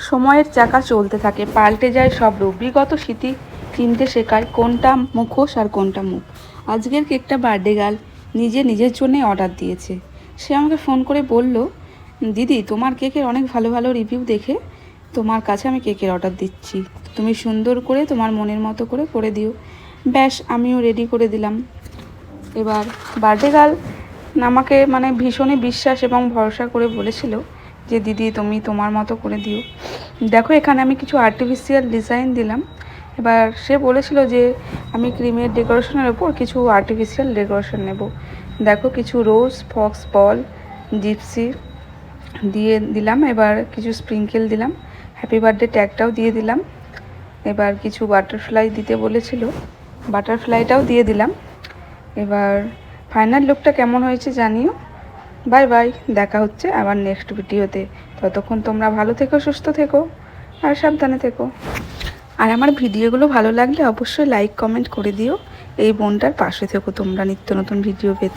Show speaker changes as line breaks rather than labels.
সময়ের চাকা চলতে থাকে, পাল্টে যায় সব রূপ। বিগত স্মৃতি চিনতে শেখায় কোনটা মুখোশ আর কোনটা মুখ। আজকের কেকটা বার্থডে গার্ল নিজের জন্যই অর্ডার দিয়েছে। সে আমাকে ফোন করে বলল, দিদি তোমার কেকের অনেক ভালো ভালো রিভিউ দেখে তোমার কাছে আমি কেকের অর্ডার দিচ্ছি, তুমি সুন্দর করে তোমার মনের মতো করে দিও। ব্যাস, আমিও রেডি করে দিলাম। এবার বার্থডে গার্ল আমাকে ভীষণই বিশ্বাস এবং ভরসা করে বলেছিল যে দিদি তুমি তোমার মতো করে দিও। দেখো এখানে আমি কিছু আর্টিফিশিয়াল ডিজাইন দিলাম। এবার সে বলেছিল যে আমি ক্রিমের ডেকোরেশনের ওপর কিছু আর্টিফিশিয়াল ডেকোরেশন নেব। দেখো কিছু রোজ, ফক্স বল, জিপসি দিয়ে দিলাম। এবার কিছু স্প্রিঙ্কেল দিলাম, হ্যাপি বার্থডে ট্যাগটাও দিয়ে দিলাম। এবার কিছু বাটারফ্লাই দিতে বলেছিল, বাটারফ্লাইটাও দিয়ে দিলাম। এবার ফাইনাল লুকটা কেমন হয়েছে জানিও। বাই বাই, দেখা হচ্ছে আবার নেক্সট ভিডিওতে। ততক্ষণ তোমরা ভালো থেকো, সুস্থ থেকো আর সাবধানে থেকো। আর আমার ভিডিওগুলো ভালো লাগলে অবশ্যই লাইক কমেন্ট করে দিও। এই বোনটার পাশে থেকো তোমরা নিত্য নতুন ভিডিও পেতে।